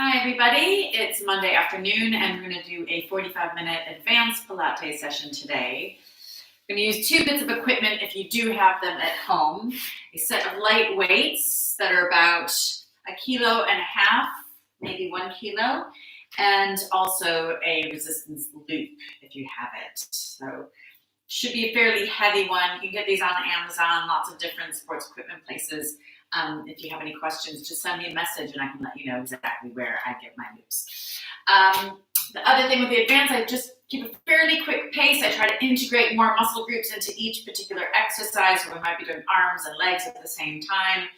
Hi everybody, it's Monday afternoon and we're going to do a 45-minute advanced Pilates session today. We're going to use two bits of equipment if you do have them at home. A set of light weights that are about 1.5 kilos, maybe 1 kilo, and also a resistance loop if you have it. So should be a fairly heavy one. You can get these on Amazon, lots of different sports equipment places. If you have any questions, just send me a message and I can let you know exactly where I get my loops. The other thing with the advance, I just keep a fairly quick pace. I try to integrate more muscle groups into each particular exercise, so we might be doing arms and legs at the same time.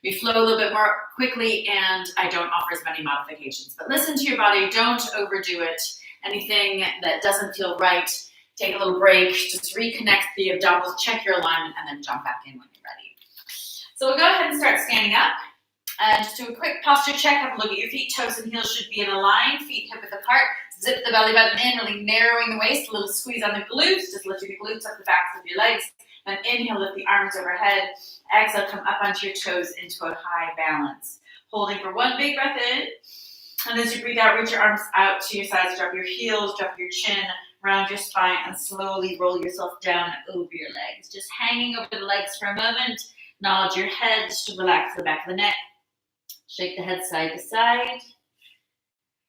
We flow a little bit more quickly and I don't offer as many modifications. But listen to your body, don't overdo it. Anything that doesn't feel right, take a little break, just reconnect the abdominals, check your alignment, and then jump back in when you're ready. So we'll go ahead and start standing up. Just do a quick posture check. Have a look at your feet. Toes and heels should be in a line. Feet hip width apart. Zip the belly button in, really narrowing the waist. A little squeeze on the glutes. Just lifting the glutes up the backs of your legs. Then inhale, lift the arms overhead. Exhale, come up onto your toes into a high balance. Holding for one big breath in. And as you breathe out, reach your arms out to your sides. Drop your heels, drop your chin, round your spine, and slowly roll yourself down over your legs. Just hanging over the legs for a moment. Nod your head to relax the back of the neck. Shake the head side to side.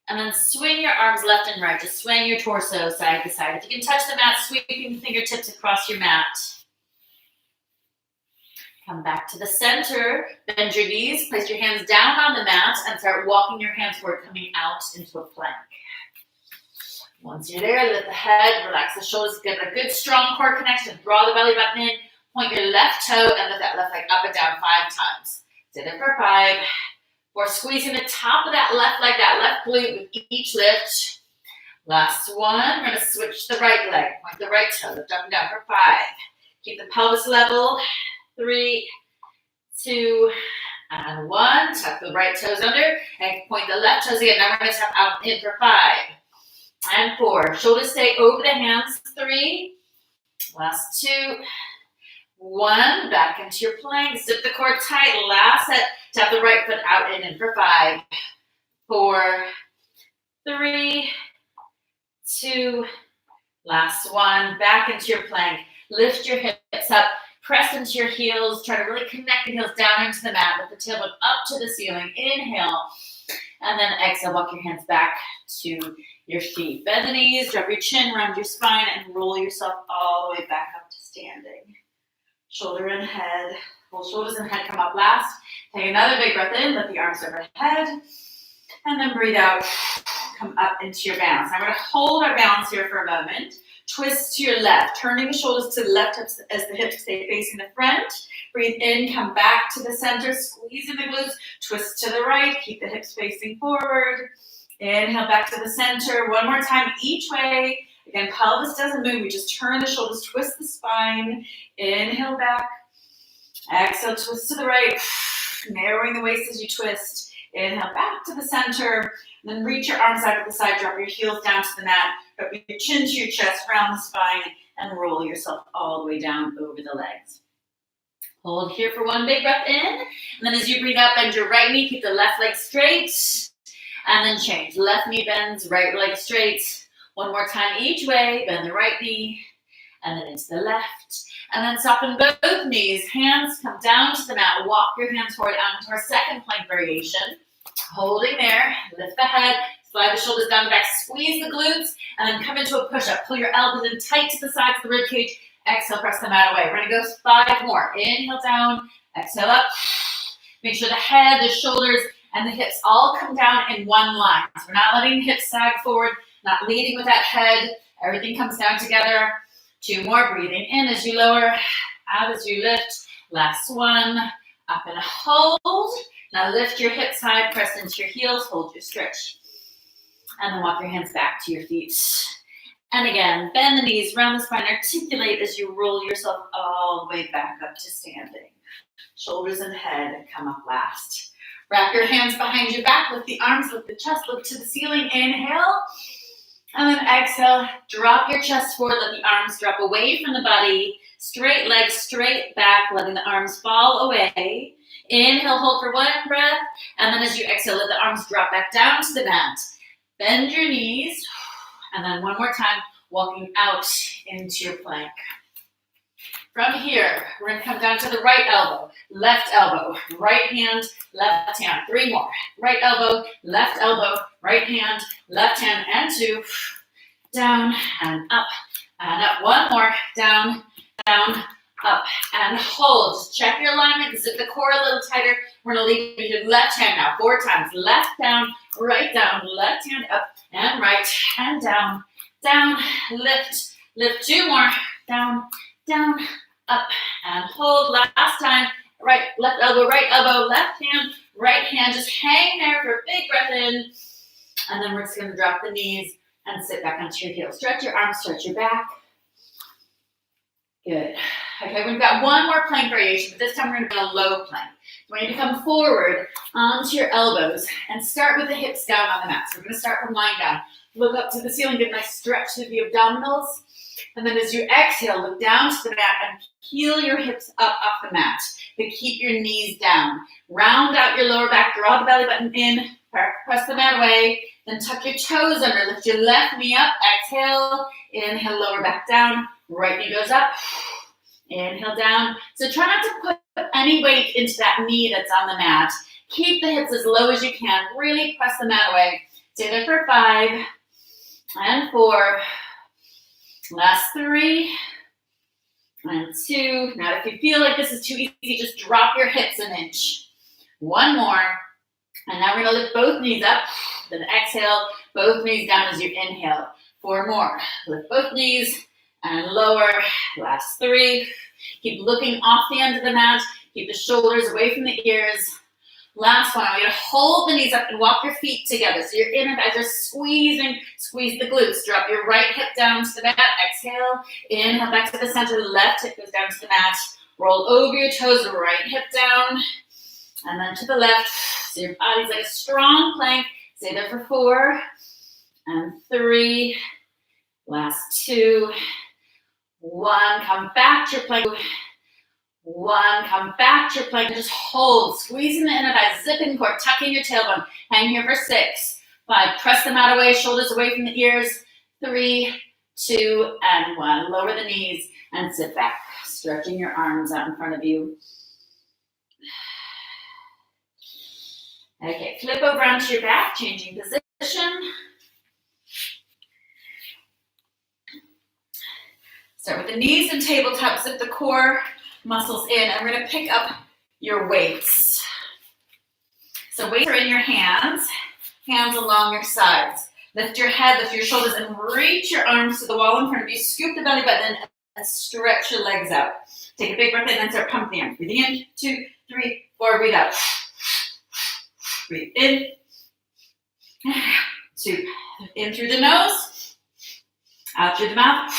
And then swing your arms left and right. Just swing your torso side to side. If you can touch the mat, sweeping the fingertips across your mat. Come back to the center. Bend your knees. Place your hands down on the mat and start walking your hands forward, coming out into a plank. Once you're there, lift the head, relax the shoulders, get a good strong core connection. Draw the belly button in. Point your left toe and lift that left leg up and down 5 times. Sit it for 5. 4, squeezing the top of that left leg, that left glute with each lift. Last one, we're going to switch the right leg. Point the right toe, lift up and down for 5. Keep the pelvis level. 3, 2, and 1. Tuck the right toes under and point the left toes again. Now we're going to tap out and in for 5 and 4. Shoulders stay over the hands. 3. Last 2. 1, back into your plank, zip the core tight, last set, tap the right foot out and in for 5, 4, 3, 2, last 1, back into your plank, lift your hips up, press into your heels, try to really connect the heels down into the mat, with the tailbone up to the ceiling, inhale, and then exhale, walk your hands back to your feet, bend the knees, drop your chin, round your spine, and roll yourself all the way back up to standing. Shoulder and head, hold shoulders and head come up last. Take another big breath in, lift the arms overhead, and then breathe out, come up into your balance. Now we're going to hold our balance here for a moment. Twist to your left, turning the shoulders to the left as the hips stay facing the front. Breathe in, come back to the center, squeezing the glutes, twist to the right, keep the hips facing forward. Inhale back to the center, one more time each way. Again, pelvis doesn't move. We just turn the shoulders, twist the spine. Inhale back. Exhale, twist to the right. Narrowing the waist as you twist. Inhale back to the center. And then reach your arms out to the side. Drop your heels down to the mat. Drop your chin to your chest, round the spine, and roll yourself all the way down over the legs. Hold here for one big breath in. And then as you breathe out, bend your right knee. Keep the left leg straight. And then change. Left knee bends, right leg straight. One more time each way, bend the right knee, and then into the left. And then soften both knees, hands come down to the mat, walk your hands forward out into our second plank variation. Holding there, lift the head, slide the shoulders down the back, squeeze the glutes, and then come into a push-up. Pull your elbows in tight to the sides of the rib cage. Exhale, press the mat away. We're gonna go 5 more. Inhale down, exhale up. Make sure the head, the shoulders, and the hips all come down in one line. So we're not letting the hips sag forward, not leading with that head. Everything comes down together. 2 more. Breathing in as you lower, out as you lift. Last one. Up and hold. Now lift your hips high, press into your heels, hold your stretch. And then walk your hands back to your feet. And again, bend the knees, round the spine, articulate as you roll yourself all the way back up to standing. Shoulders and head come up last. Wrap your hands behind your back, lift the arms, lift the chest, look to the ceiling. Inhale. And then exhale, drop your chest forward, let the arms drop away from the body. Straight legs, straight back, letting the arms fall away. Inhale, hold for one breath. And then as you exhale, let the arms drop back down to the mat. Bend your knees. And then one more time, walking out into your plank. From here, we're going to come down to the right elbow, right hand, left hand. 3 more. Right elbow, right hand, left hand, and 2. Down and up. 1 more. Down, up, and hold. Just check your alignment. Zip the core a little tighter. We're going to lead your left hand now 4 times. Left down, left hand up, and right, and down, lift, 2 more. Down, up, and hold. Last time. Right, left elbow, left hand, right hand. Just hang there for a big breath in. And then we're just going to drop the knees and sit back onto your heels. Stretch your arms, stretch your back. Good. Okay, we've got one more plank variation, but this time we're going to do a low plank. So I want you to come forward onto your elbows and start with the hips down on the mat. So we're going to start from lying down. Look up to the ceiling, get a nice stretch to the abdominals. And then as you exhale, look down to the mat and peel your hips up off the mat. But keep your knees down. Round out your lower back, draw the belly button in, press the mat away, then tuck your toes under, lift your left knee up, exhale, inhale, lower back down, right knee goes up, inhale down. So try not to put any weight into that knee that's on the mat. Keep the hips as low as you can, really press the mat away. Stay there for 5 and 4. Last 3 and 2. Now, if you feel like this is too easy, just drop your hips an inch. 1 more. And now we're going to lift both knees up. Then exhale, both knees down as you inhale. 4 more. Lift both knees and lower. Last 3. Keep looking off the end of the mat. Keep the shoulders away from the ears. Last one, I want you to hold the knees up and walk your feet together. So your inner thighs are squeezing, squeeze the glutes. Drop your right hip down to the mat. Exhale. Inhale back to the center. Left hip goes down to the mat. Roll over your toes, right hip down. And then to the left. So your body's like a strong plank. Stay there for 4 and 3. Last 2. 1. Come back to your plank. 1, come back to your plank, just hold, squeezing the inner thighs, zipping core, tucking your tailbone, hang here for 6, 5, press the mat away, shoulders away from the ears, 3, 2, and 1, lower the knees and sit back, stretching your arms out in front of you. Okay, flip over onto your back, changing position. Start with the knees and tabletop, zip the core muscles in, and we're going to pick up your weights. So weights are in your hands along your sides. Lift your head, lift your shoulders, and reach your arms to the wall in front of you. Scoop the belly button and stretch your legs out. Take a big breath in and start pumping the arms. Breathing in, 2, 3, 4, breathe out. Breathe in. 2, in through the nose, out through the mouth.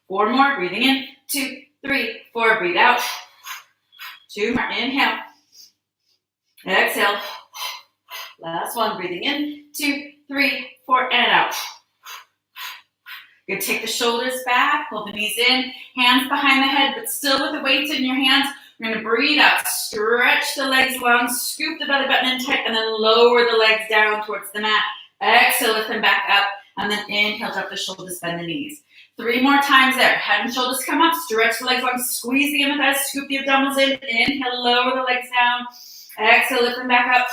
4 more, breathing in, 2, 3, 4, breathe out. 2 more, inhale. Exhale. Last one, breathing in, 2, 3, 4, and out. Good, take the shoulders back, pull the knees in, hands behind the head, but still with the weights in your hands. We're going to breathe out, stretch the legs long, scoop the belly button in tight, and then lower the legs down towards the mat. Exhale, lift them back up, and then inhale, drop the shoulders, bend the knees. 3 more times there. Head and shoulders come up. Stretch the legs long. Squeeze the inner thighs. Scoop the abdominals in. Inhale. Lower the legs down. Exhale. Lift them back up.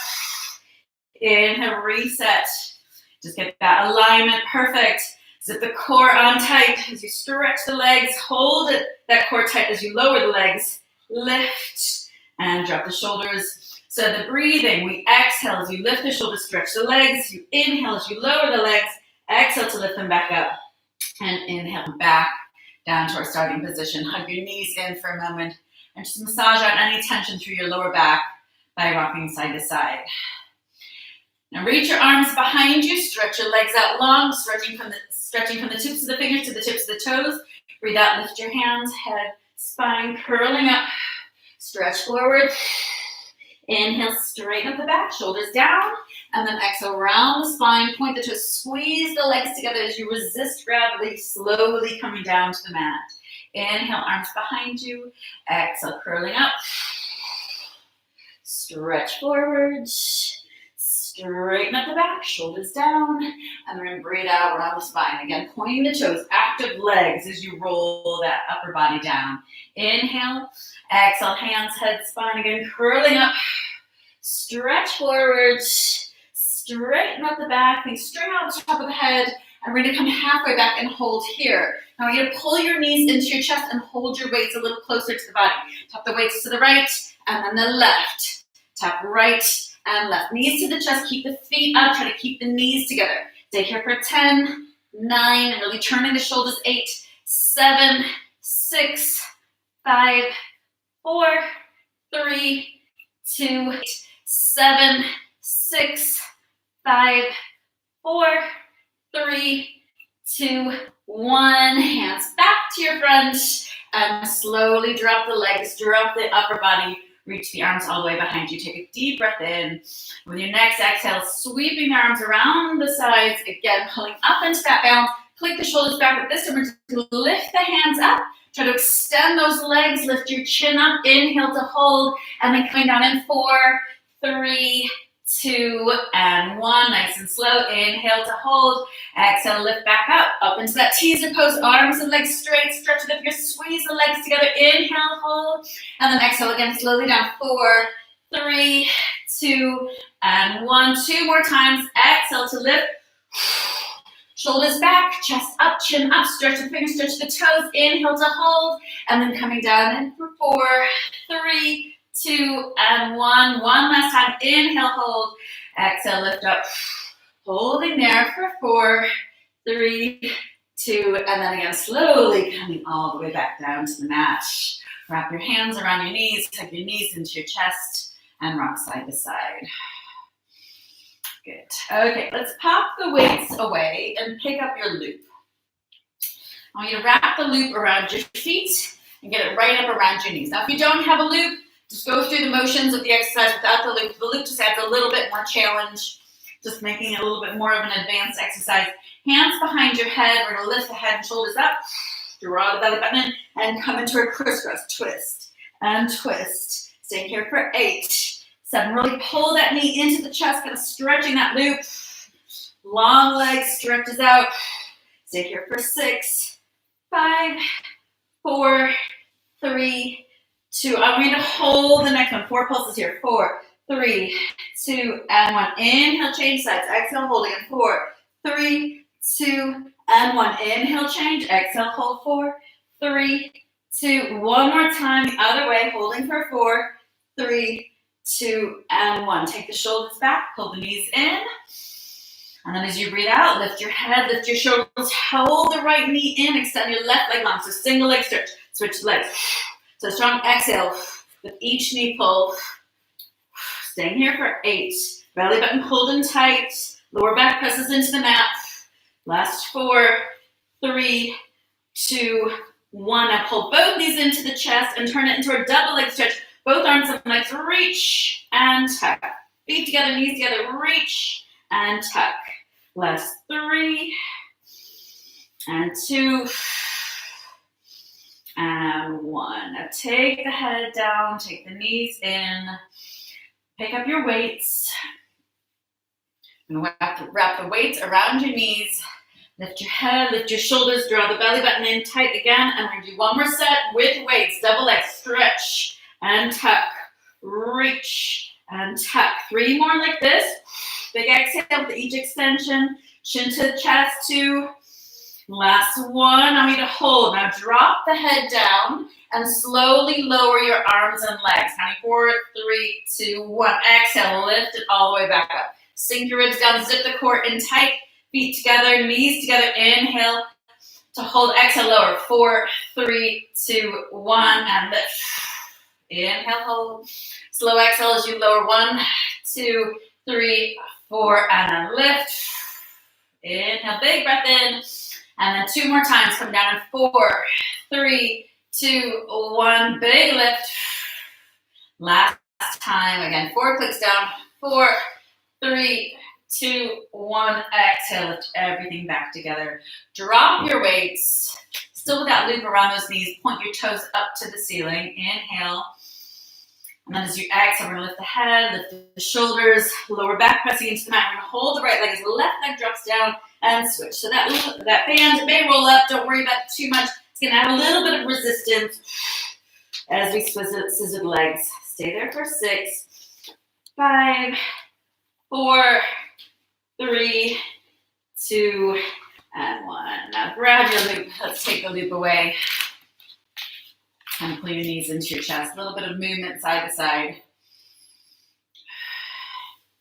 Inhale. Reset. Just get that alignment perfect. Zip the core on tight as you stretch the legs. Hold it, that core tight as you lower the legs. Lift and drop the shoulders. So the breathing, we exhale as you lift the shoulders, stretch the legs. You inhale as you lower the legs. Exhale to lift them back up. And inhale back down to our starting position. Hug your knees in for a moment and just massage out any tension through your lower back by rocking side to side. Now reach your arms behind you, stretch your legs out long, stretching from the tips of the fingers to the tips of the toes. Breathe out, lift your hands, head, spine curling up. Stretch forward. Inhale, straighten up the back, shoulders down. And then exhale, round the spine, point the toes, squeeze the legs together as you resist gravity, slowly coming down to the mat. Inhale, arms behind you. Exhale, curling up. Stretch forward. Straighten up the back, shoulders down. And then breathe out around the spine. Again, pointing the toes, active legs as you roll that upper body down. Inhale, exhale, hands, head, spine. Again, curling up. Stretch forward. Straighten up the back. Think string out the top of the head. And we're going to come halfway back and hold here. Now you're going to pull your knees into your chest and hold your weights a little closer to the body. Tap the weights to the right and then the left. Tap right and left. Knees to the chest. Keep the feet up. Try to keep the knees together. Stay here for 10, 9, really turning the shoulders. 8, 7, 6, 5, 4, 3, 2, 7, 6, 5, 4, 3, 2, 1. Hands back to your front and slowly drop the legs, drop the upper body, reach the arms all the way behind you. Take a deep breath in. With your next exhale, sweeping the arms around the sides. Again, pulling up into that balance. Click the shoulders back, but this time we're going to lift the hands up. Try to extend those legs, lift your chin up. Inhale to hold, and then coming down in 4, 3, 2, and 1. Nice and slow. Inhale to hold. Exhale, lift back up into that teaser pose. Arms and legs straight. Stretch it up. You squeeze the legs together. Inhale, hold. And then exhale again, slowly down. 4, 3, 2, and 1. 2 more times. Exhale to lift. Shoulders back, chest up, chin up. Stretch the fingers, stretch the toes. Inhale to hold. And then coming down in for 4, 3, 2, and 1. One last time. Inhale, hold. Exhale, lift up. Holding there for 4, 3, 2, and then again, slowly coming all the way back down to the mat. Wrap your hands around your knees, tuck your knees into your chest, and rock side to side. Good. Okay, let's pop the weights away and pick up your loop. I want you to wrap the loop around your feet and get it right up around your knees. Now, if you don't have a loop, just go through the motions of the exercise without the loop. The loop just adds a little bit more challenge, just making it a little bit more of an advanced exercise. Hands behind your head. We're going to lift the head and shoulders up. Draw the belly button in and come into a crisscross. Twist and twist. Stay here for 8, 7. Really pull that knee into the chest, kind of stretching that loop. Long legs, stretches out. Stay here for 6, 5, 4, 3, 2. I'm going to hold the next one. 4 pulses here. 4, 3, 2, and 1. Inhale, change sides. Exhale, holding in 4, 3, 2, and 1. Inhale, change. Exhale, hold. 4, 3, 2. One more time. The other way, holding for 4, 3, 2, and 1. Take the shoulders back. Pull the knees in. And then as you breathe out, lift your head, lift your shoulders. Hold the right knee in. Extend your left leg long. So single leg stretch. Switch legs. So strong exhale with each knee pull. Staying here for 8. Belly button pulled in tight. Lower back presses into the mat. Last 4, 3, 2, 1. Now pull both knees into the chest and turn it into a double leg stretch. Both arms and legs reach and tuck. Feet together, knees together, reach and tuck. Last 3 and 2 and 1. Now take the head down, take the knees in. Pick up your weights. And wrap the weights around your knees. Lift your head, lift your shoulders, draw the belly button in tight again. And we're going to do one more set with weights. Double leg, stretch and tuck. Reach and tuck. 3 more like this. Big exhale with each extension. Chin to the chest, 2. Last 1. I need to hold. Now drop the head down and slowly lower your arms and legs. Counting 4, 3, 2, 1. Exhale, lift it all the way back up. Sink your ribs down, zip the core in tight. Feet together, knees together. Inhale to hold. Exhale, lower. 4, 3, 2, 1, and lift. Inhale, hold. Slow exhale as you lower. 1, 2, 3, 4, and then lift. Inhale, big breath in. And then 2 more times. Come down in 4, 3, 2, 1. Big lift. Last time. Again, 4 clicks down. 4, 3, 2, 1. Exhale, lift everything back together. Drop your weights. Still with that loop around those knees. Point your toes up to the ceiling. Inhale. And then as you exhale, we're gonna lift the head, lift the shoulders, lower back pressing into the mat. We're gonna hold the right leg as the left leg drops down and switch. So that band may roll up, don't worry about it too much. It's gonna add a little bit of resistance as we scissor the legs. Stay there for 6, 5, 4, 3, 2, and 1. Now grab your loop. Let's take the loop away. And pull your knees into your chest. A little bit of movement side to side.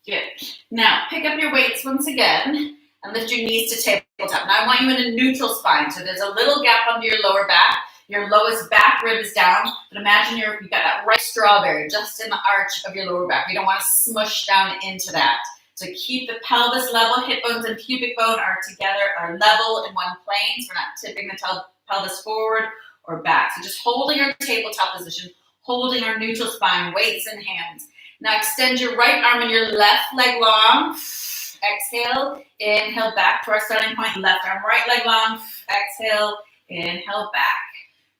Good. Now pick up your weights once again and lift your knees to tabletop. Now I want you in a neutral spine. So there's a little gap under your lower back. Your lowest back rib is down, but imagine you've got that right strawberry just in the arch of your lower back. You don't want to smush down into that. So keep the pelvis level. Hip bones and pubic bone are together, are level in one plane. So we're not tipping the pelvis forward or back. So just holding our tabletop position, holding our neutral spine, weights in hands. Now extend your right arm and your left leg long. Exhale, inhale back to our starting point. Left arm, right leg long. Exhale, inhale back.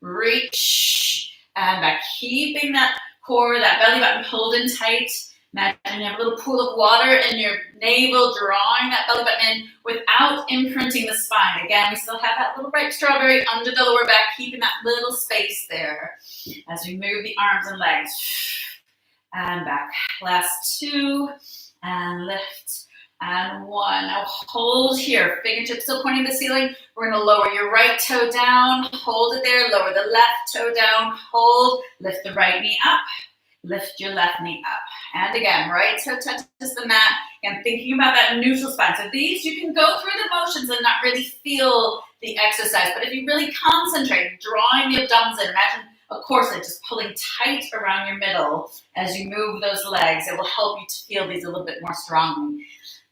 Reach and back, keeping that core, that belly button pulled in tight. Imagine you have a little pool of water in your navel, drawing that belly button in without imprinting the spine. Again, we still have that little bright strawberry under the lower back, keeping that little space there as we move the arms and legs. And back. Last 2, and lift. And 1. Now hold here. Fingertips still pointing to the ceiling. We're going to lower your right toe down. Hold it there. Lower the left toe down. Hold. Lift the right knee up. Lift your left knee up. And again, right toe touches the mat. And thinking about that neutral spine. So these, you can go through the motions and not really feel the exercise. But if you really concentrate, drawing the abdominals in, imagine a corset just pulling tight around your middle as you move those legs. It will help you to feel these a little bit more strongly.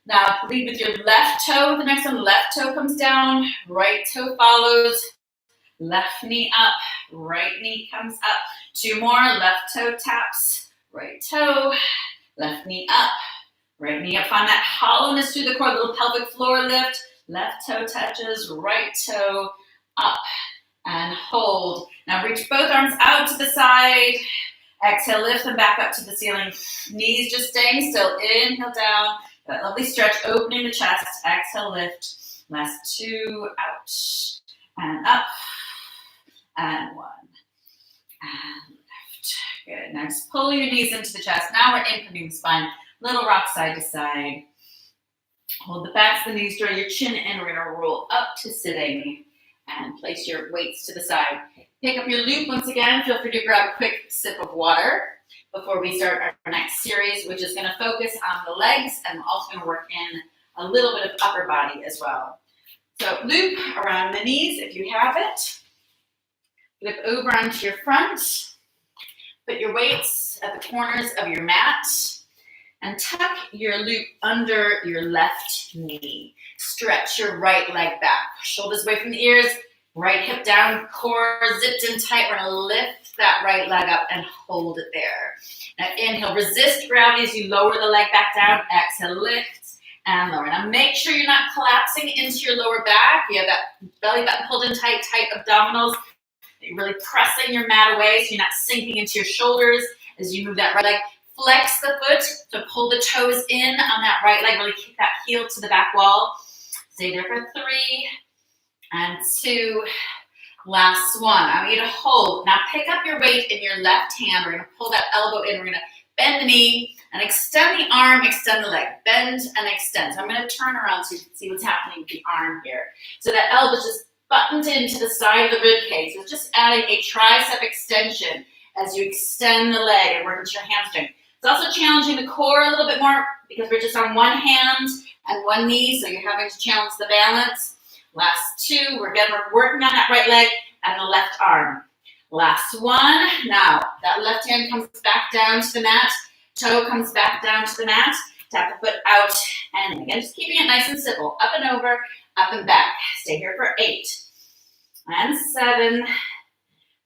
Now lead with your left toe. The next one, left toe comes down, right toe follows, left knee up, right knee comes up. 2 more, left toe taps, right toe, left knee up, right knee up. Find that hollowness through the core, little pelvic floor lift. Left toe touches, right toe up, and hold. Now reach both arms out to the side. Exhale, lift them back up to the ceiling. Knees just staying still. Inhale down. That lovely stretch, opening the chest. Exhale, lift. Last 2, out and up. And 1. And lift. Good. Now just pull your knees into the chest. Now we're imprinting the spine. Little rock side to side. Hold the backs of the knees, draw your chin in. We're going to roll up to sitting and place your weights to the side. Pick up your loop once again. Feel free to grab a quick sip of water before we start our next series, which is going to focus on the legs, and we're also going to work in a little bit of upper body as well. So loop around the knees if you have it. Flip over onto your front. Put your weights at the corners of your mat and tuck your loop under your left knee. Stretch your right leg back. Shoulders away from the ears. Right hip down, core zipped in tight. We're going to lift that right leg up and hold it there. Now inhale, resist gravity as you lower the leg back down. Exhale, lift and lower. Now make sure you're not collapsing into your lower back. You have that belly button pulled in tight, tight abdominals. You're really pressing your mat away so you're not sinking into your shoulders as you move that right leg. Flex the foot to pull the toes in on that right leg. Really kick that heel to the back wall. Stay there for 3 and 2. Last 1. I want you to hold. Now pick up your weight in your left hand. We're going to pull that elbow in. We're going to bend the knee and extend the arm, extend the leg. Bend and extend. So I'm going to turn around so you can see what's happening with the arm here. So that elbow's just buttoned into the side of the rib cage. So just adding a tricep extension as you extend the leg and work into your hamstring. It's also challenging the core a little bit more because we're just on one hand and one knee, so you're having to challenge the balance. Last 2, we're working on that right leg and the left arm. Last 1, now that left hand comes back down to the mat, toe comes back down to the mat, tap the foot out and in. Again, just keeping it nice and simple, up and over, up and back. Stay here for 8 and 7,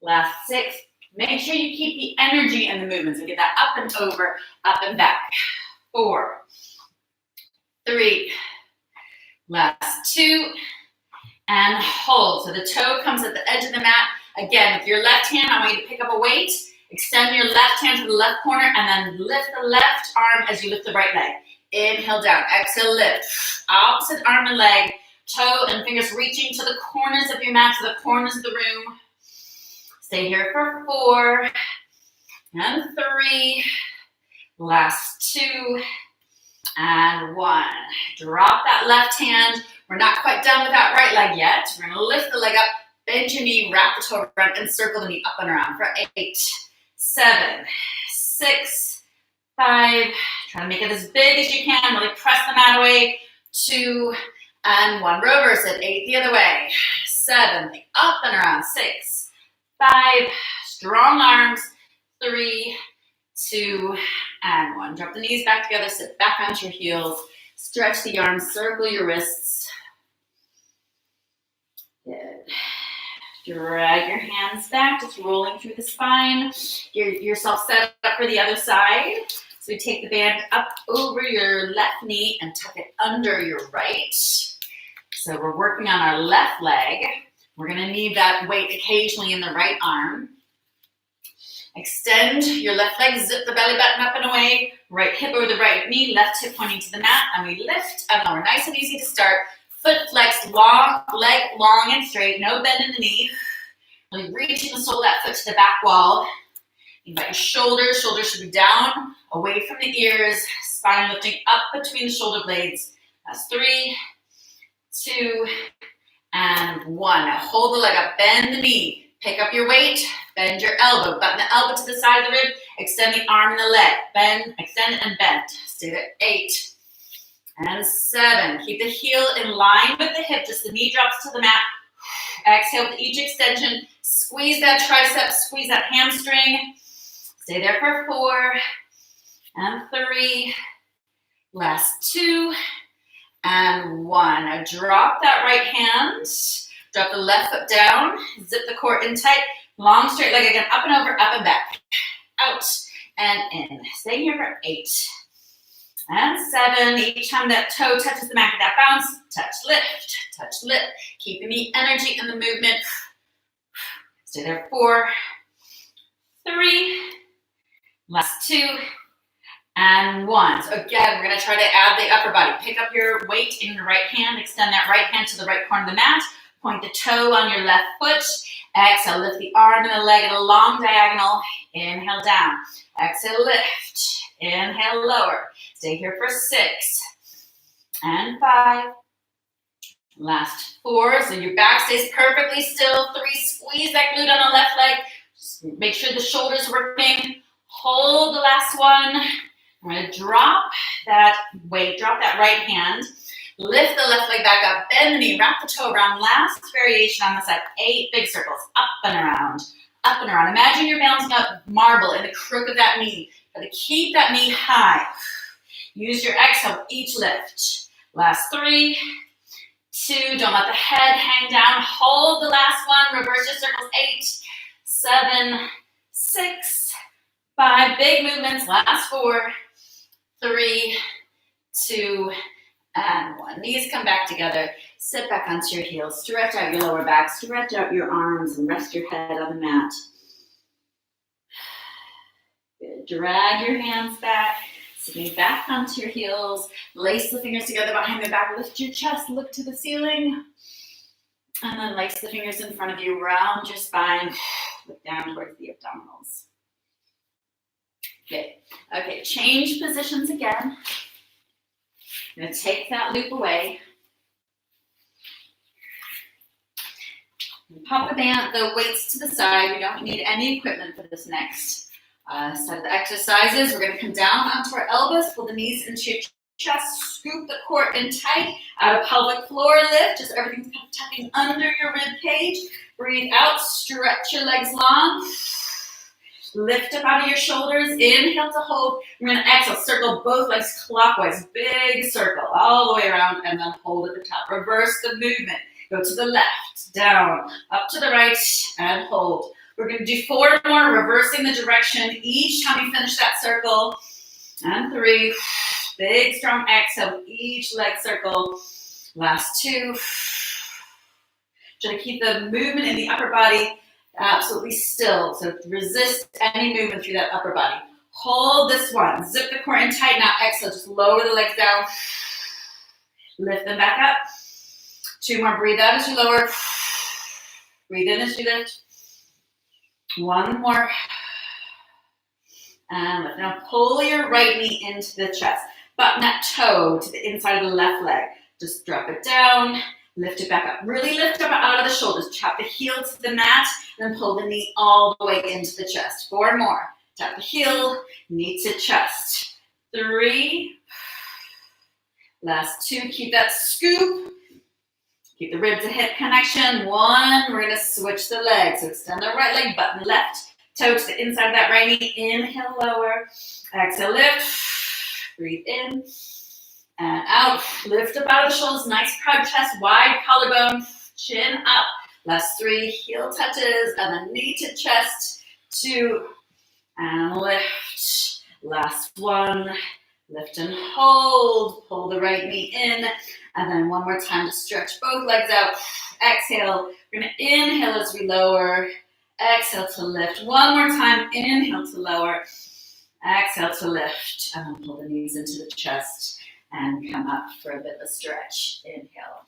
last 6. Make sure you keep the energy in the movements and get that up and over, up and back. 4, 3, last 2, and hold. So the toe comes at the edge of the mat. Again, with your left hand, I want you to pick up a weight, Extend your left hand to the left corner and then lift the left arm as you lift the right leg. Inhale down, exhale, lift. Opposite arm and leg, toe and fingers reaching to the corners of your mat, to the corners of the room. Stay here for 4 and 3. Last 2 and 1. Drop that left hand. We're not quite done with that right leg yet. We're going to lift the leg up, bend your knee, wrap the toe around, and circle the knee up and around for 8, 7, 6, 5. Try to make it as big as you can. Really press the mat away. 2 and 1. Reverse it. 8 the other way. 7. Up and around. 6, 5. Strong arms. 3, 2 and 1. Drop the knees back together. Sit back onto your heels. Stretch the arms. Circle your wrists. Good. Drag your hands back, just rolling through the spine. Get yourself set up for the other side. So we take the band up over your left knee and tuck it under your right. So we're working on our left leg. We're going to need that weight occasionally in the right arm. Extend your left leg, zip the belly button up and away. Right hip over the right knee, left hip pointing to the mat, and we lift and lower. Nice and easy to start. Foot flexed, long, leg long and straight, no bend in the knee. Really reaching the sole of that foot to the back wall. Invite your shoulders. Shoulders should be down, away from the ears. Spine lifting up between the shoulder blades. That's 3, 2, and 1. Now hold the leg up, bend the knee. Pick up your weight, bend your elbow. Button the elbow to the side of the rib. Extend the arm and the leg. Bend, extend, and bend. Stay there. 8. And 7. Keep the heel in line with the hip, just the knee drops to the mat. Exhale with each extension. Squeeze that tricep, squeeze that hamstring. Stay there for 4 and 3. Last 2 and 1. Now drop that right hand. Drop the left foot down. Zip the core in tight. Long straight leg again, up and over, up and back. Out and in. Stay here for 8. And 7, each time that toe touches the mat, get that bounce, touch, lift, keeping the energy in the movement. Stay there, 4, 3, last 2, and 1. So again, we're gonna try to add the upper body. Pick up your weight in your right hand, extend that right hand to the right corner of the mat, point the toe on your left foot, exhale, lift the arm and the leg at a long diagonal, inhale down, exhale, lift, inhale, lower. Stay here for 6 and 5. Last 4. So your back stays perfectly still. 3. Squeeze that glute on the left leg. Just make sure the shoulders are working. Hold the last one. I'm going to drop that weight. Drop that right hand. Lift the left leg back up. Bend the knee. Wrap the toe around. Last variation on the side. 8 big circles. Up and around. Up and around. Imagine you're bouncing up marble in the crook of that knee. Got to keep that knee high. Use your exhale, each lift. Last 3, 2, don't let the head hang down. Hold the last one, reverse your circles. 8, 7, 6, 5, big movements. Last 4, 3, 2, and 1. Knees come back together. Sit back onto your heels. Stretch out your lower back. Stretch out your arms and rest your head on the mat. Good. Drag your hands back. Sitting back onto your heels, lace the fingers together behind the back, lift your chest, look to the ceiling, and then lace the fingers in front of you, round your spine, look down towards the abdominals. Good. Okay, change positions again. I'm going to take that loop away. Pop the weights to the side. We don't need any equipment for this next set of the exercises. We're going to come down onto our elbows, pull the knees into your chest, scoop the core in tight, out of pelvic floor lift, just everything's kind of tucking under your rib cage. Breathe out, stretch your legs long, lift up out of your shoulders, inhale to hold. We're going to exhale, circle both legs clockwise, big circle all the way around, and then hold at the top. Reverse the movement, go to the left, down, up to the right, and hold. We're going to do 4 more, reversing the direction each time you finish that circle. And 3. Big, strong exhale, each leg circle. Last 2. Try to keep the movement in the upper body Absolutely still. So resist any movement through that upper body. Hold this one. Zip the core in tight. Now exhale. Just lower the legs down. Lift them back up. 2 more. Breathe out as you lower. Breathe in as you lift. 1 more. And lift. Now pull your right knee into the chest. Button that toe to the inside of the left leg. Just drop it down. Lift it back up. Really lift up out of the shoulders. Tap the heel to the mat. Then pull the knee all the way into the chest. 4 more. Tap the heel. Knee to chest. 3. Last 2. Keep that scoop. Keep the rib to hip connection. 1. We're going to switch the legs. So extend the right leg. Button left toe to the inside of that right knee. Inhale, lower. Exhale, lift. Breathe in. And out. Lift up out of the shoulders. Nice proud chest. Wide collarbone. Chin up. Last 3. Heel touches. And then knee to chest. 2. And lift. Last 1. Lift and hold. Pull the right knee in. And then 1 more time to stretch both legs out. Exhale. We're going to inhale as we lower. Exhale to lift. 1 more time. Inhale to lower. Exhale to lift. And then pull the knees into the chest. And come up for a bit of a stretch. Inhale.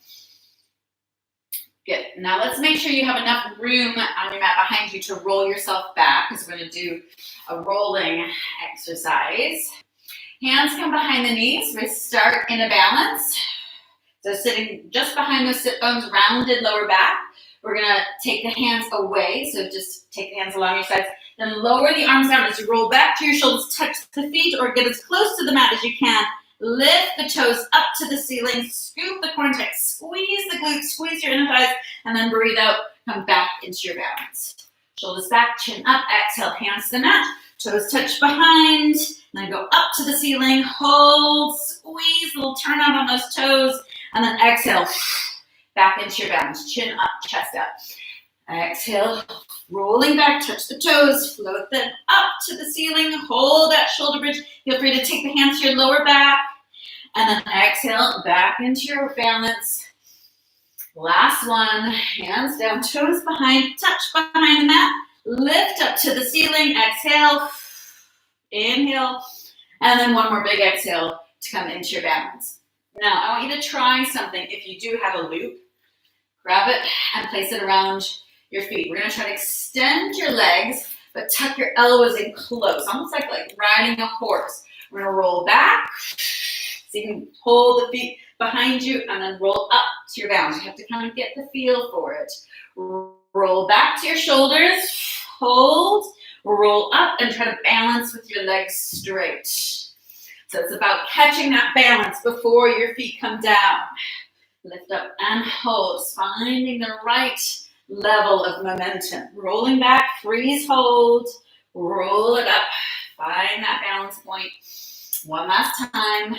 Good. Now let's make sure you have enough room on your mat behind you to roll yourself back, because we're going to do a rolling exercise. Hands come behind the knees. We start in a balance. So sitting just behind those sit bones, rounded lower back. We're going to take the hands away. So just take the hands along your sides. Then lower the arms down as you roll back to your shoulders. Touch the feet or get as close to the mat as you can. Lift the toes up to the ceiling. Scoop the core tight. Squeeze the glutes. Squeeze your inner thighs. And then breathe out. Come back into your balance. Shoulders back. Chin up. Exhale. Hands to the mat. Toes touch behind. Then go up to the ceiling. Hold. Squeeze. A little turn out on those toes. And then exhale. Back into your balance. Chin up. Chest up. Exhale. Rolling back. Touch the toes. Float them up to the ceiling. Hold that shoulder bridge. Feel free to take the hands to your lower back. And then exhale. Back into your balance. Last one. Hands down. Toes behind. Touch behind the mat. Lift up to the ceiling. Exhale. Inhale. And then 1 more big exhale to come into your balance. Now, I want you to try something. If you do have a loop, grab it and place it around your feet. We're going to try to extend your legs, but tuck your elbows in close, almost like riding a horse. We're going to roll back, so you can hold the feet behind you and then roll up to your balance. You have to kind of get the feel for it. Roll back to your shoulders, hold, roll up, and try to balance with your legs straight. So it's about catching that balance before your feet come down. Lift up and hold, finding the right level of momentum. Rolling back, freeze, hold, roll it up, find that balance point. 1 last time,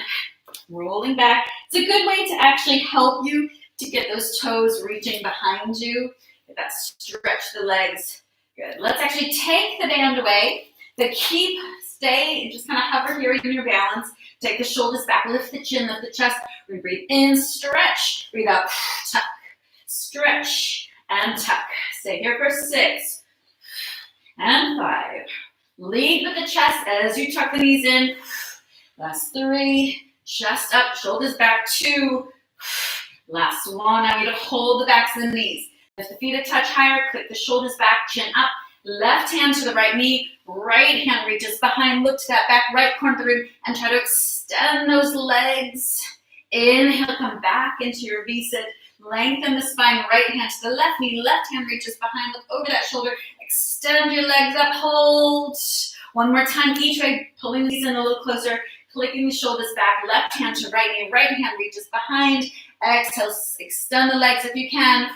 rolling back. It's a good way to actually help you to get those toes reaching behind you. Get that stretch the legs. Good. Let's actually take the band away, but stay, just kind of hover here in your balance. Take the shoulders back, lift the chin, lift the chest. We breathe in, stretch. Breathe out, tuck, stretch, and tuck. Stay here for 6 and 5. Lead with the chest as you tuck the knees in. Last 3, chest up, shoulders back. 2, last 1. I want you to hold the backs of the knees. Lift the feet a touch higher, click the shoulders back, chin up. Left hand to the right knee, right hand reaches behind, look to that back right corner of the room, and try to extend those legs. Inhale, come back into your V-sit. Lengthen the spine, right hand to the left knee, left hand reaches behind, look over that shoulder, extend your legs up, hold. 1 more time each way, pulling these in a little closer, clicking the shoulders back, left hand to right knee, right hand reaches behind. Exhale, extend the legs if you can.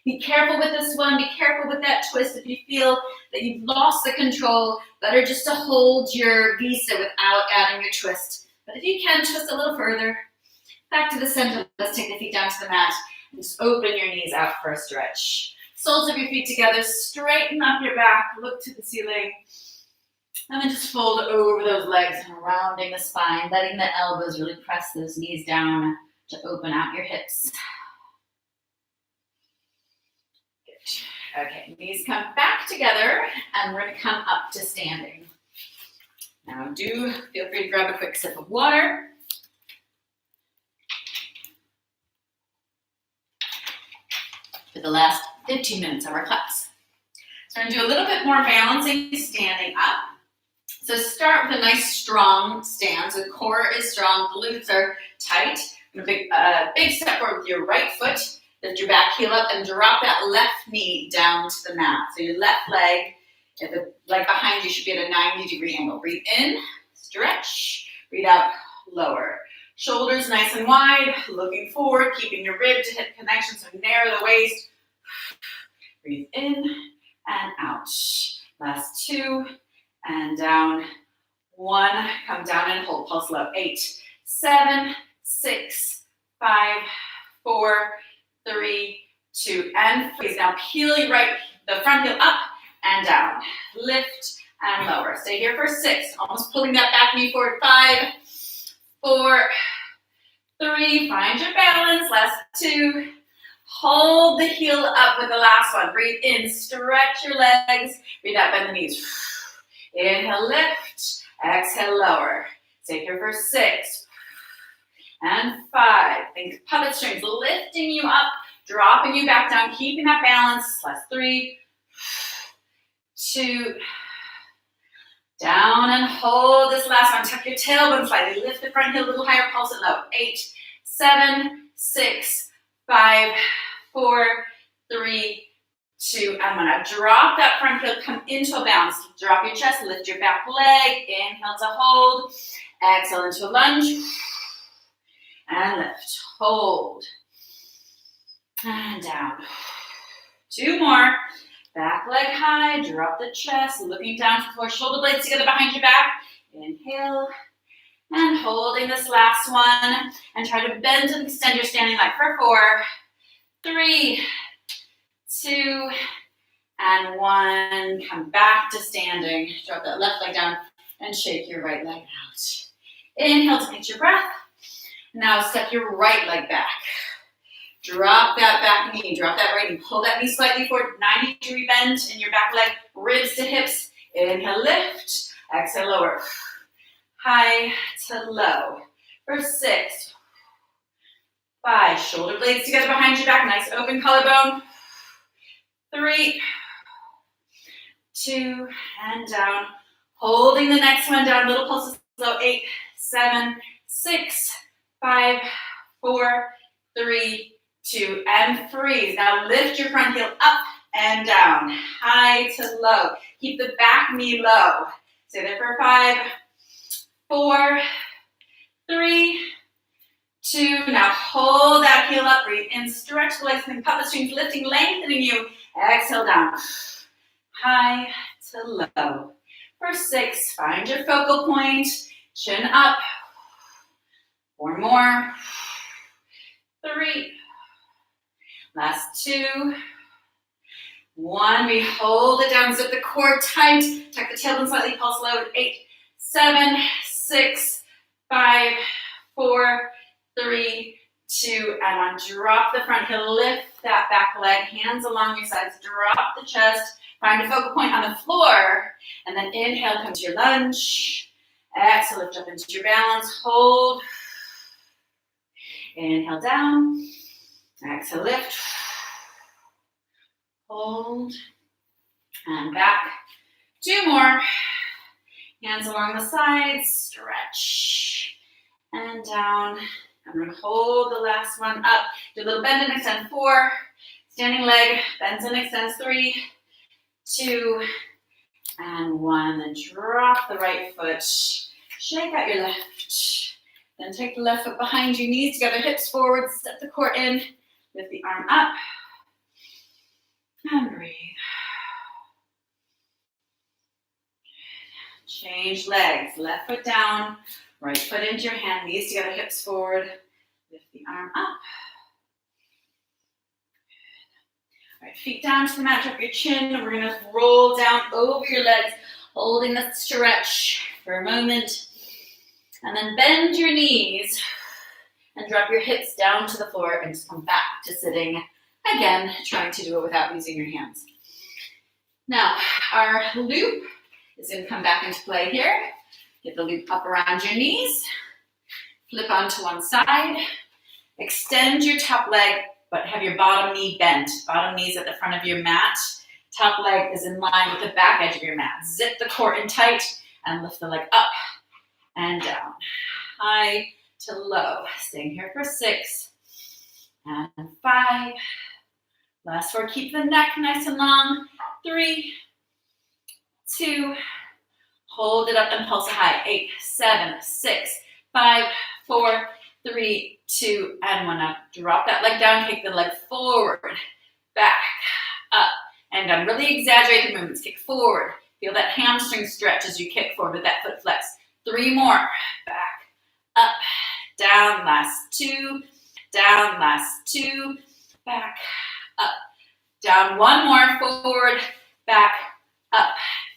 Be careful with this one. Be careful with that twist. If you feel that you've lost the control, better just to hold your V-sit without adding your twist. But if you can, twist a little further. Back to the center. Let's take the feet down to the mat. And just open your knees out for a stretch. Soles of your feet together. Straighten up your back. Look to the ceiling. And then just fold over those legs, rounding the spine, letting the elbows really press those knees down to open out your hips. Okay, knees come back together, and we're gonna come up to standing. Now do feel free to grab a quick sip of water. For the last 15 minutes of our class. So we're gonna do a little bit more balancing standing up. So start with a nice strong stance. The core is strong, glutes are tight. Big step forward with your right foot. Lift your back heel up and drop that left knee down to the mat. So your left leg, the leg behind you should be at a 90-degree angle. Breathe in, stretch, breathe out, lower. Shoulders nice and wide, looking forward, keeping your rib to hip connection, so narrow the waist. Breathe in and out. Last 2, and down. 1, come down and hold, pulse low. 8, 7, 6, 5, 4, 3, 2, and freeze. Now peel the front heel up and down. Lift and lower. Stay here for 6, almost pulling that back knee forward. 5, 4, 3, find your balance. Last 2, hold the heel up with the last one. Breathe in, stretch your legs. Breathe out, bend the knees. Inhale, lift. Exhale, lower. Stay here for 6 and 5. Think puppet strings lifting you up, dropping you back down, keeping that balance. Last 3, 2, down and hold this last one. Tuck your tailbone slightly. Lift the front heel a little higher. Pulse it low. 8, 7, 6, 5, 4, 3, 2, and 1. Now drop that front heel. Come into a bounce. Drop your chest. Lift your back leg. Inhale to hold. Exhale into a lunge. And lift. Hold. And down. 2 more. Back leg high, drop the chest, looking down to the floor, shoulder blades together behind your back. Inhale, and holding this last one. And try to bend and extend your standing leg for 4, 3, 2, and 1. Come back to standing. Drop that left leg down and shake your right leg out. Inhale to catch your breath. Now step your right leg back. Drop that back knee, drop that right knee, pull that knee slightly forward, 90-degree bend in your back leg, ribs to hips. Inhale, lift, exhale, lower. High to low. For 6, 5, shoulder blades together behind your back, nice open collarbone. 3, 2, and down. Holding the next one down, little pulses slow. 8, 7, 6, 5, 4, 3, 2, and freeze. Now lift your front heel up and down, high to low. Keep the back knee low. Stay there for 5, 4, 3, 2. Now hold that heel up. Breathe in, stretch the legs, think puppet strings, lifting, lengthening you. Exhale down, high to low. For 6, find your focal point. Chin up. 4 more. 3. Last 2, 1. We hold it down, zip the core tight, tuck the tailbone slightly, pulse low. 8, 7, 6, 5, 4, 3, 2, and 1. Drop the front heel, lift that back leg, hands along your sides, drop the chest, find a focal point on the floor, and then inhale, come to your lunge. Exhale, lift up into your balance, hold. Inhale down. Exhale, lift, hold, and back. 2 more. Hands along the sides, stretch, and down. I'm going to hold the last one up. Do a little bend and extend. 4, standing leg, bends and extends. 3, 2, and 1. Then drop the right foot. Shake out your left. Then take the left foot behind you, knees together, hips forward, step the core in. Lift the arm up and breathe. Change legs. Left foot down, right foot into your hand, knees together, hips forward. Lift the arm up. All right, feet down to the mat, drop your chin. We're going to roll down over your legs, holding the stretch for a moment. And then bend your knees. And drop your hips down to the floor and just come back to sitting. Again, trying to do it without using your hands. Now, our loop is going to come back into play here. Get the loop up around your knees. Flip onto one side. Extend your top leg, but have your bottom knee bent. Bottom knee's at the front of your mat. Top leg is in line with the back edge of your mat. Zip the core in tight and lift the leg up and down. High to low. Staying here for 6 and 5. Last 4. Keep the neck nice and long. 3, 2. Hold it up and pulse it high. 8, 7, 6, 5, 4, 3, 2, and 1. Now drop that leg down. Kick the leg forward, back, up, and down. Really exaggerate the movements. Kick forward. Feel that hamstring stretch as you kick forward with that foot flex. 3 more. Back, up, down. Last 2. Down. Last 2. Back, up, down. 1 more. Forward, back, up,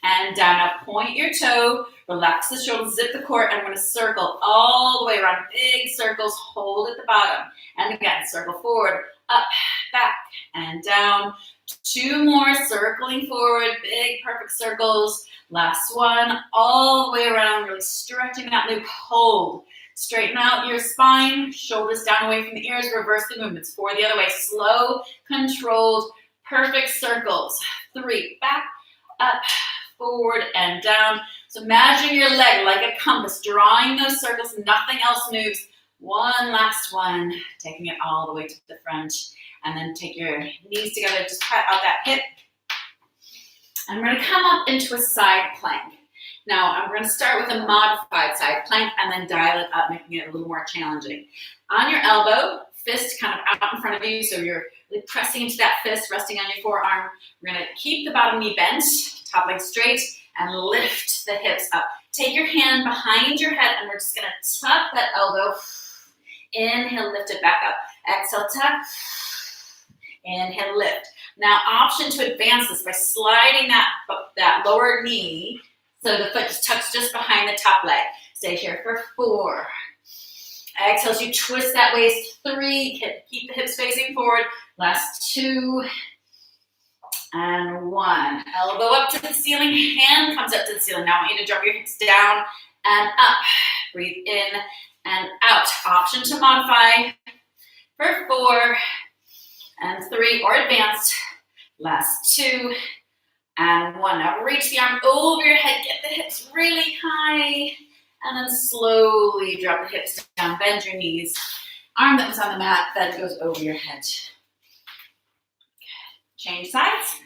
and down. Now point your toe. Relax the shoulders, zip the core, and we're going to circle all the way around. Big circles, hold at the bottom. And again, circle forward, up, back, and down. 2 more, circling forward, big perfect circles. Last one, all the way around, really stretching that loop. Hold. Straighten out your spine, shoulders down away from the ears. Reverse the movements. 4 the other way. Slow, controlled, perfect circles. 3, back, up, forward, and down. So imagine your leg like a compass, drawing those circles, nothing else moves. 1 last one, taking it all the way to the front. And then take your knees together, just cut out that hip. And we're gonna come up into a side plank. Now, I'm gonna start with a modified side plank and then dial it up, making it a little more challenging. On your elbow, fist kind of out in front of you, so you're really pressing into that fist, resting on your forearm. We're gonna keep the bottom knee bent, top leg straight, and lift the hips up. Take your hand behind your head, and we're just gonna tuck that elbow. Inhale, lift it back up. Exhale, tuck. Inhale, lift. Now, option to advance this by sliding that lower knee so the foot just tucks just behind the top leg. Stay here for 4. Exhale as you twist that waist. 3. Keep the hips facing forward. Last 2. And 1. Elbow up to the ceiling. Hand comes up to the ceiling. Now I want you to drop your hips down and up. Breathe in and out. Option to modify for 4 and 3 or advanced. Last 2 and 1. Now reach the arm over your head. Get the hips really high. And then slowly drop the hips down. Bend your knees. Arm that was on the mat then goes over your head. Change sides.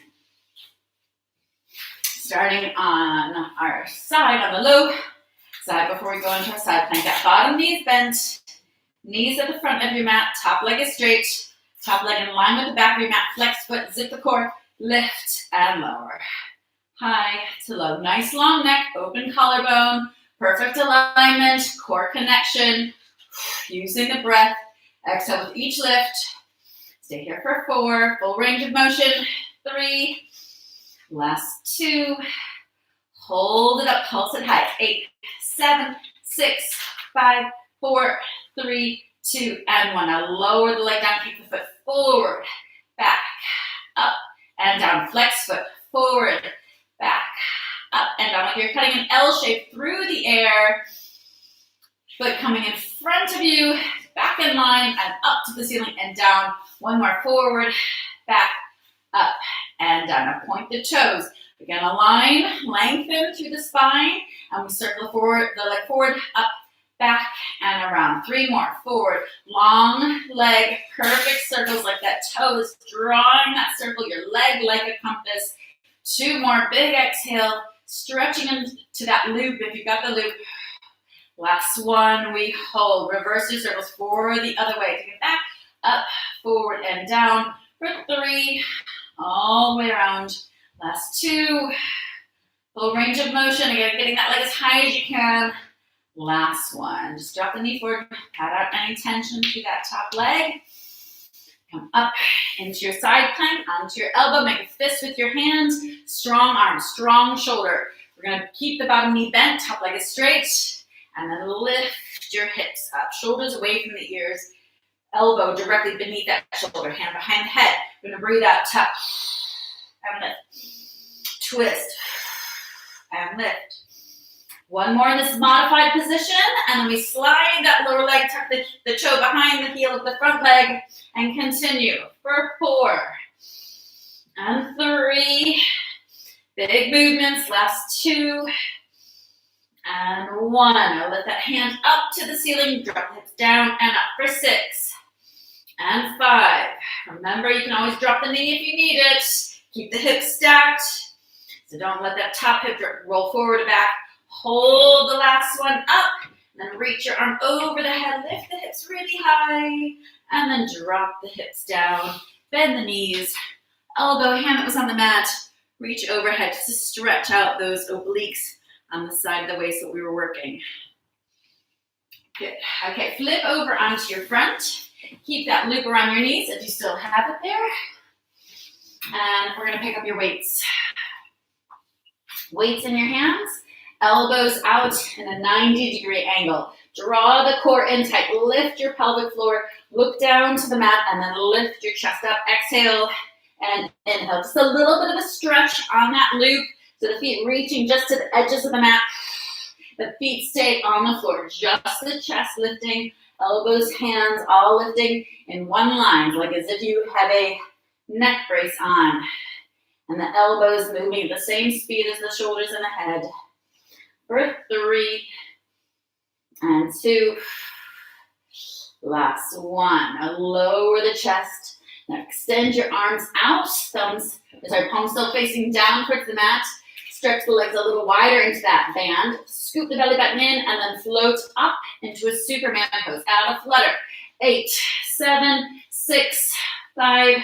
Starting on our side, on the low side, before we go into our side plank. That bottom knee is bent. Knees at the front of your mat. Top leg is straight. Top leg in line with the back of your mat. Flex foot, zip the core, lift and lower. High to low. Nice long neck, open collarbone. Perfect alignment, core connection. Using the breath. Exhale with each lift. Stay here for 4. Full range of motion. 3. Last 2. Hold it up. Pulse it high. 8, 7, 6, 5, 4, 3, 2, and 1. Now lower the leg down. Keep the foot forward, back, up, and down. Flex foot forward, back, up, and down. Like you're cutting an L shape through the air. Foot coming in front of you, back in line, and up to the ceiling and down. 1 more. Forward, back, up, and down. Now point the toes. Again, align, lengthen through the spine, and we circle forward, the leg forward, up, back, and around. 3 more. Forward, long leg, perfect circles like that toe is drawing that circle, your leg like a compass. 2 more. Big exhale, stretching into that loop if you've got the loop. Last 1, we hold. Reverse your circles forward the other way. Take it back, up, forward, and down. For 3, all the way around. Last 2, full range of motion. Again, getting that leg as high as you can. Last 1, just drop the knee forward, pat out any tension to that top leg. Come up into your side plank, onto your elbow, make a fist with your hands. Strong arm, strong shoulder. We're gonna keep the bottom knee bent, top leg is straight. And then lift your hips up, shoulders away from the ears, elbow directly beneath that shoulder, hand behind the head. We're gonna breathe out, tuck, and lift. twist, and lift. One more in this modified position, and then we slide that lower leg, tuck the toe behind the heel of the front leg, and continue for 4 and 3. Big movements, last 2 and 1. Now lift that hand up to the ceiling, drop the hips down and up for 6 and 5. Remember, you can always drop the knee if you need it. Keep the hips stacked, so don't let that top hip roll forward or back. Hold the last one up, and then reach your arm over the head, lift the hips really high, and then drop the hips down, bend the knees, elbow, hand that was on the mat, reach overhead just to stretch out those obliques on the side of the waist that we were working. Good. Okay, flip over onto your front. Keep that loop around your knees if you still have it there. And we're going to pick up your weights. Weights in your hands. Elbows out in a 90-degree angle. Draw the core in tight. Lift your pelvic floor. Look down to the mat and then lift your chest up. Exhale and inhale. Just a little bit of a stretch on that loop. So the feet reaching just to the edges of the mat. The feet stay on the floor. Just the chest lifting. Elbows, hands, all lifting in one line. Like as if you have a neck brace on. And the elbows moving at the same speed as the shoulders and the head. For 3 and 2, last 1. Now lower the chest. Now extend your arms out. Palms still facing down towards the mat. Stretch the legs a little wider into that band. Scoop the belly button in and then float up into a Superman pose. Out of flutter. 8, 7, 6, 5,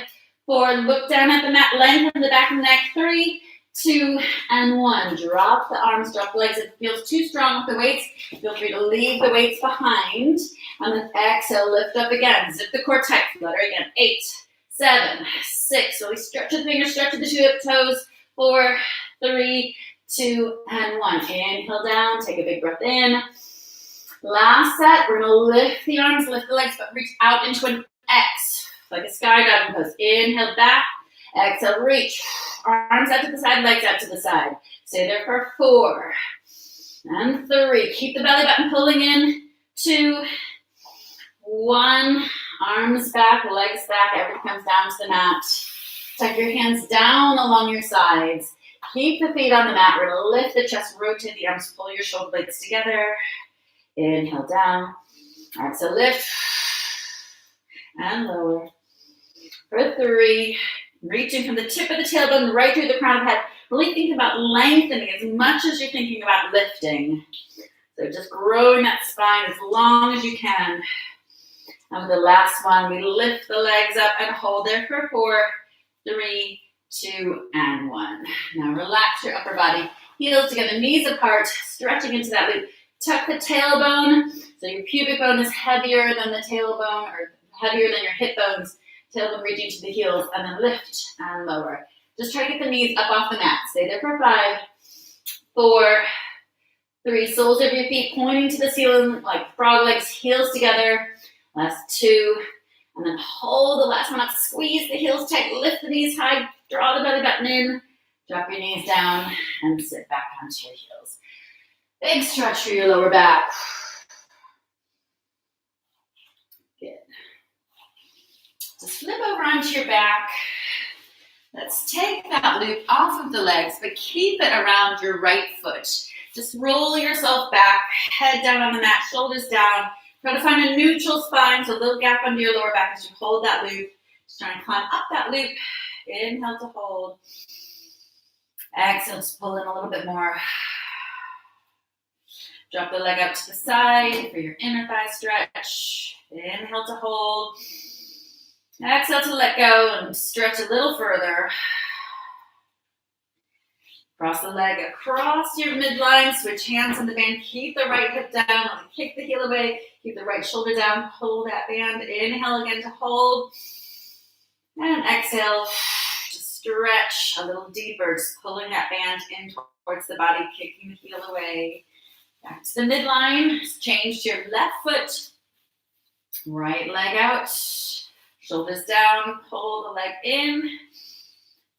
4. Look down at the mat. Lengthen the back of the neck. 3, 2, and 1. Drop the arms, drop the legs. If it feels too strong with the weights, feel free to leave the weights behind. And then exhale, lift up again. Zip the core tight. Flutter again. 8, 7, 6. Really stretch the fingers, stretch the 2 hip toes. 4, 3, 2, and 1. Inhale down. Take a big breath in. Last set. We're going to lift the arms, lift the legs, but reach out into an X, like a skydiving pose. Inhale back. Exhale, reach. Arms out to the side, legs out to the side. Stay there for 4 and 3. Keep the belly button pulling in. 2, 1. Arms back, legs back. Everything comes down to the mat. Tuck your hands down along your sides. Keep the feet on the mat. We're going to lift the chest, rotate the arms, pull your shoulder blades together. Inhale down. Exhale, lift. And lower. For 3. Reaching from the tip of the tailbone right through the crown of the head. Really think about lengthening as much as you're thinking about lifting. So just growing that spine as long as you can. And with the last one, we lift the legs up and hold there for 4, 3, 2, and 1. Now relax your upper body. Heels together, knees apart, stretching into that loop. Tuck the tailbone. So your pubic bone is heavier than the tailbone or heavier than your hip bones. Tailbone reaching to the heels, and then lift and lower. Just try to get the knees up off the mat. Stay there for 5, 4, 3. Soles of your feet pointing to the ceiling like frog legs, heels together. Last 2. And then hold the last one up. Squeeze the heels tight. Lift the knees high. Draw the belly button in. Drop your knees down and sit back onto your heels. Big stretch for your lower back. Just flip over onto your back. Let's take that loop off of the legs, but keep it around your right foot. Just roll yourself back, head down on the mat, shoulders down. Try to find a neutral spine, so a little gap under your lower back as you hold that loop. Just try and climb up that loop. Inhale to hold. Exhale, just pull in a little bit more. Drop the leg up to the side for your inner thigh stretch. Inhale to hold. Exhale to let go and stretch a little further. Cross the leg across your midline. Switch hands on the band. Keep the right hip down. Kick the heel away. Keep the right shoulder down. Pull that band. Inhale again to hold. And exhale to stretch a little deeper. Just pulling that band in towards the body. Kicking the heel away. Back to the midline. Change to your left foot. Right leg out. Shoulders down, pull the leg in,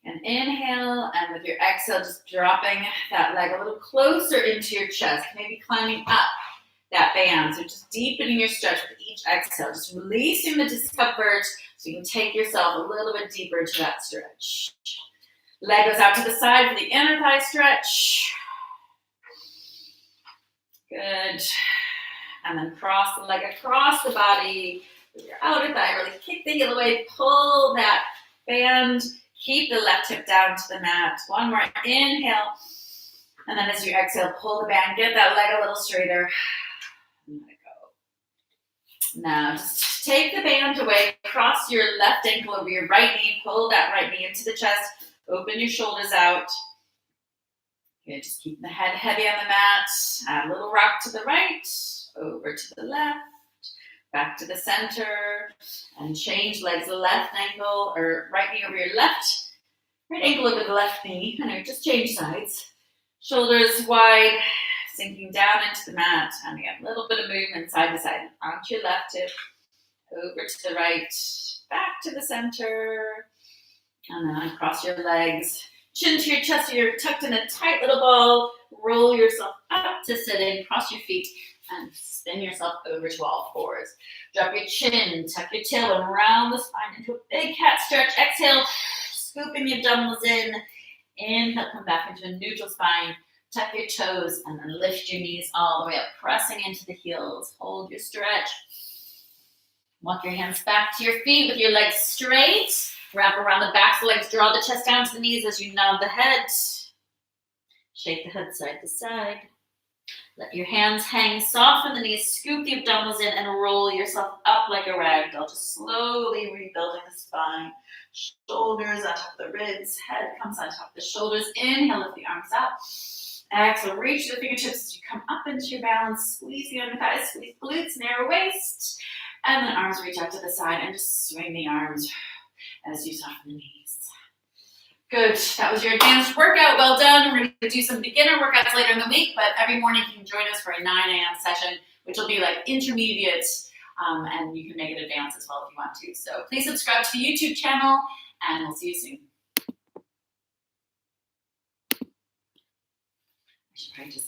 And inhale, and with your exhale, just dropping that leg a little closer into your chest, maybe climbing up that band. So just deepening your stretch with each exhale, just releasing the discomfort so you can take yourself a little bit deeper into that stretch. Leg goes out to the side for the inner thigh stretch. Good. And then cross the leg across the body with your outer thigh. Really kick the heel away, pull that band. Keep the left hip down to the mat. One more inhale. And then as you exhale, pull the band. Get that leg a little straighter. And let it go. Now just take the band away. Cross your left ankle over your right knee. Pull that right knee into the chest. Open your shoulders out. Good. Just keep the head heavy on the mat. Add a little rock to the right. Over to the left. Back to the center, and change legs, left ankle or right knee over your left, right ankle over the left knee, and just change sides. Shoulders wide, sinking down into the mat, and again, a little bit of movement side to side, onto your left hip, over to the right, back to the center, and then across your legs, chin to your chest, you're tucked in a tight little ball, roll yourself up to sitting, cross your feet, and spin yourself over to all fours. Drop your chin, tuck your tailbone around the spine into a big cat stretch. Exhale, scooping your dumbbells in. Inhale, come back into a neutral spine. Tuck your toes and then lift your knees all the way up, pressing into the heels. Hold your stretch. Walk your hands back to your feet with your legs straight. Wrap around the backs of the legs. Draw the chest down to the knees as you nod the head. Shake the head side to side. Let your hands hang, soften the knees, scoop the abdominals in, and roll yourself up like a rag doll. Just slowly rebuilding the spine. Shoulders on top of the ribs, head comes on top of the shoulders. Inhale, lift the arms up. Exhale, reach the fingertips as you come up into your balance. Squeeze the under thighs, squeeze glutes, narrow waist. And then arms reach out to the side and just swing the arms as you soften the knees. Good. That was your advanced workout. Well done. We're going to do some beginner workouts later in the week, but every morning you can join us for a 9 a.m. session, which will be like intermediate, and you can make it advanced as well if you want to. So please subscribe to the YouTube channel, and we'll see you soon. I should practice it.